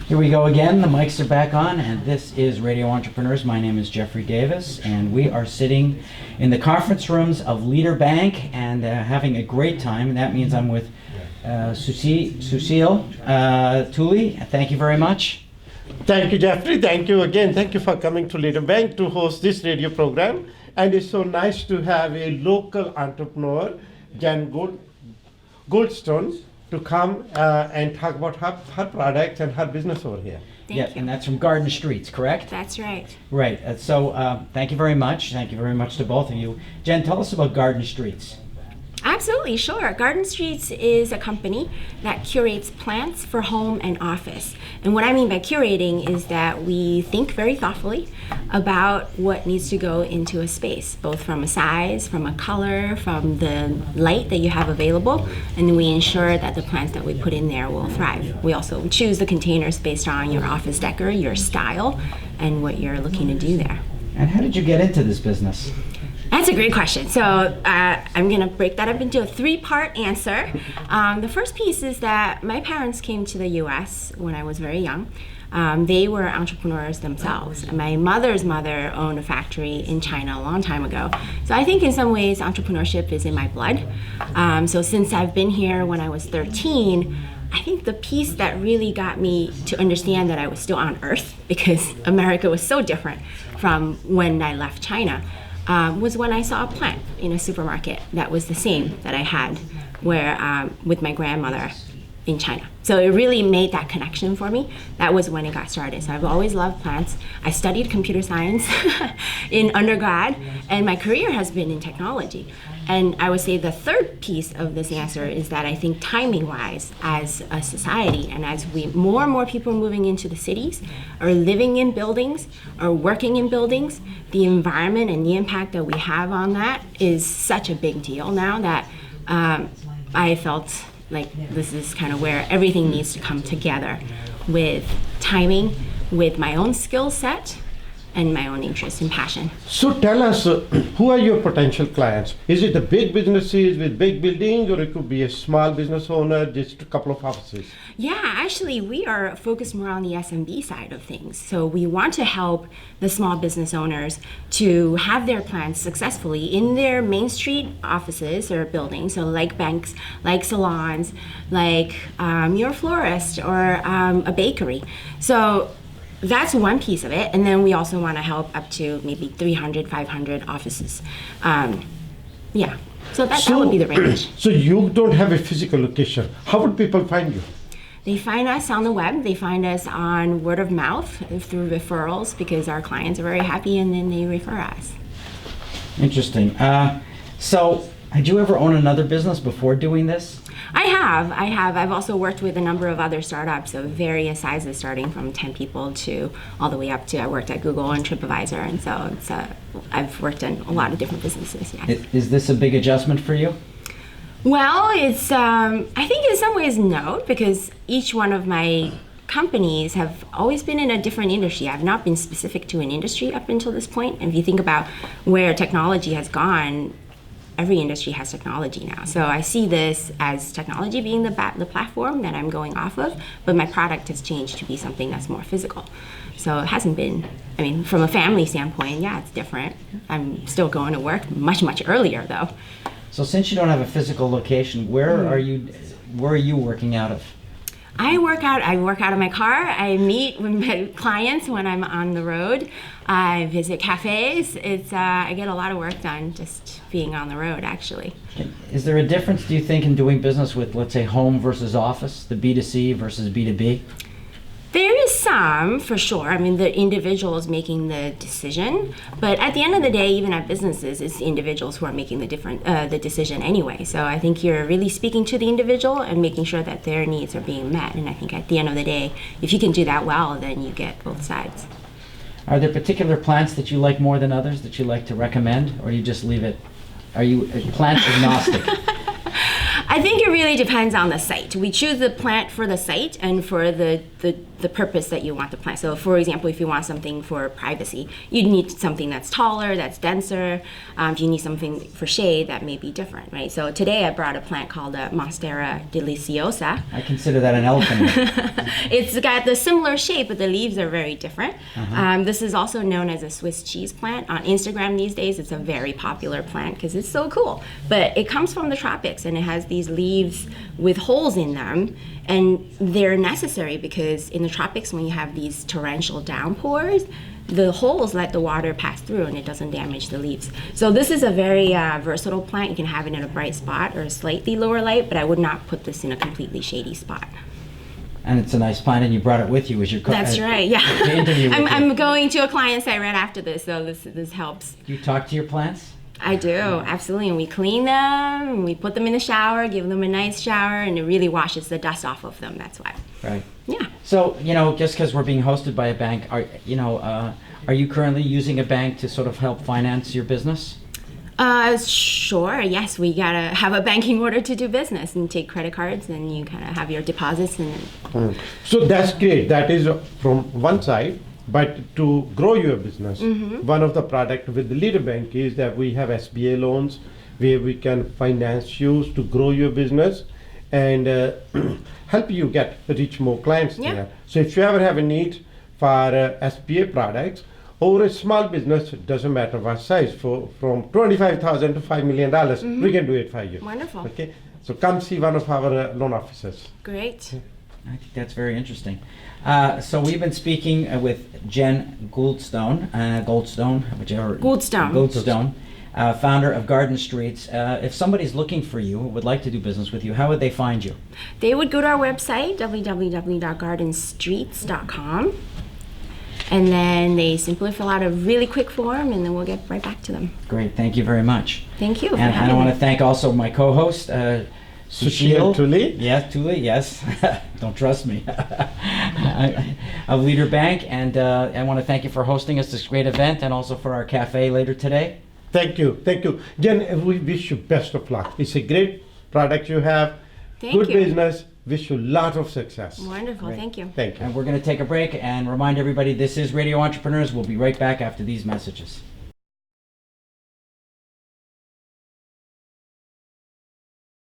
Here we go again. The mics are back on, and this is Radio Entrepreneurs. My name is Jeffrey Davis, and we are sitting in the conference rooms of Leader Bank and having a great time. And that means I'm with Susil Tuli. Thank you very much. Thank you, Jeffrey. Thank you again. Thank you for coming to Leader Bank to host this radio program. And it's so nice to have a local entrepreneur, Jan Gouldstone, to come and talk about her products and her business over here. Thank you. And that's from GardenStreets, correct? That's right. Right. So thank you very much. Thank you very much to both of you. Jen, tell us about GardenStreets. Absolutely, sure. GardenStreets is a company that curates plants for home and office. And what I mean by curating is that we think very thoughtfully about what needs to go into a space, both from a size, from a color, from the light that you have available, and then we ensure that the plants that we put in there will thrive. We also choose the containers based on your office decor, your style, and what you're looking to do there. And how did you get into this business? That's a great question. So I'm going to break that up into a three-part answer. The first piece is that my parents came to the U.S. when I was very young. They were entrepreneurs themselves. My mother's mother owned a factory in China a long time ago. So I think in some ways entrepreneurship is in my blood. So since I've been here when I was 13, I think the piece that really got me to understand that I was still on Earth, because America was so different from when I left China, was when I saw a plant in a supermarket that was the same that I had with my grandmother in China. So it really made that connection for me. That was when it got started. So I've always loved plants. I studied computer science in undergrad, and my career has been in technology. And I would say the third piece of this answer is that I think timing-wise, as a society, and as more and more people are moving into the cities, or living in buildings, or working in buildings, the environment and the impact that we have on that is such a big deal now that I felt like this is kind of where everything needs to come together with timing, with my own skill set, and my own interest and passion. So tell us, who are your potential clients? Is it the big businesses with big buildings, or it could be a small business owner, just a couple of offices? Yeah, actually, we are focused more on the SMB side of things. So we want to help the small business owners to have their plants successfully in their Main Street offices or buildings, so like banks, like salons, like your florist or a bakery. So that's one piece of it, and then we also want to help up to maybe 300, 500 offices. So that would be the range. So you don't have a physical location. How would people find you? They find us on the web. They find us on word of mouth through referrals, because our clients are very happy and then they refer us. Interesting. So had you ever owned another business before doing this? I have. I've also worked with a number of other startups of various sizes, starting from 10 people to all the way up to, I worked at Google and TripAdvisor, and so I've worked in a lot of different businesses, yes. Is this a big adjustment for you? Well, it's, I think in some ways no, because each one of my companies have always been in a different industry. I've not been specific to an industry up until this point. And if you think about where technology has gone, every industry has technology now. So I see this as technology being the platform that I'm going off of, but my product has changed to be something that's more physical. So it hasn't been, I mean, from a family standpoint, yeah, it's different. I'm still going to work much, much earlier though. So since you don't have a physical location, where are you working out of? I work out of my car. I meet with my clients when I'm on the road. I visit cafes. I get a lot of work done just being on the road, actually. Is there a difference, do you think, in doing business with, let's say, home versus office, the B2C versus B2B? There is some, for sure. I mean, the individual is making the decision, but at the end of the day, even at businesses, it's individuals who are making the decision anyway. So I think you're really speaking to the individual and making sure that their needs are being met. And I think at the end of the day, if you can do that well, then you get both sides. Are there particular plants that you like more than others that you like to recommend, or you just leave it? Are you plant agnostic? I think it really depends on the site. We choose the plant for the site and for the purpose that you want the plant. So for example, if you want something for privacy, you need something that's taller, that's denser. If you need something for shade, that may be different, right? So today I brought a plant called Monstera Deliciosa. I consider that an elephant. It's got the similar shape, but the leaves are very different. This is also known as a Swiss cheese plant. On Instagram these days, it's a very popular plant because it's so cool. But it comes from the tropics, and it has these leaves with holes in them. And they're necessary because in the tropics, when you have these torrential downpours, the holes let the water pass through and it doesn't damage the leaves. So this is a very versatile plant. You can have it in a bright spot or a slightly lower light, but I would not put this in a completely shady spot. And it's a nice plant, and you brought it with you as your That's right, yeah. the interview with you. I'm going to a client site right after this, so this helps. You talk to your plants? I do, absolutely. And we clean them, and we put them in the shower, give them a nice shower, and it really washes the dust off of them. That's why. Right. Yeah. So, just because we're being hosted by a bank, are you currently using a bank to sort of help finance your business? Sure. Yes, we gotta have a banking order to do business and take credit cards, and you kind of have your deposits and. So that's great. That is from one side. But to grow your business, one of the product with the Leader Bank is that we have Sba Loans where we can finance you to grow your business and help you reach more clients there. So if you ever have a need for SBA products or a small business, it doesn't matter what size, from $25,000 to $5 million, we can do it for you. Wonderful. Okay, so come see one of our loan officers. Great. I think that's very interesting. So we've been speaking with Jen Gouldstone, founder of GardenStreets. If somebody's looking for you, would like to do business with you, how would they find you? They would go to our website, www.gardenstreets.com, and then they simply fill out a really quick form, and then we'll get right back to them. Great, thank you very much. Thank you for And having I want me. to thank also my co-host, Sushil Tuli. Yes, Tuli, yes. Don't trust me. Of Leader Bank, and I want to thank you for hosting us this great event and also for our cafe later today. Thank you. Jen, we wish you best of luck. It's a great product you have. Thank Good you. business. Wish you a lot of success. Wonderful. Great. Thank you. Thank you. And we're going to take a break and remind everybody this is Radio Entrepreneurs. We'll be right back after these messages.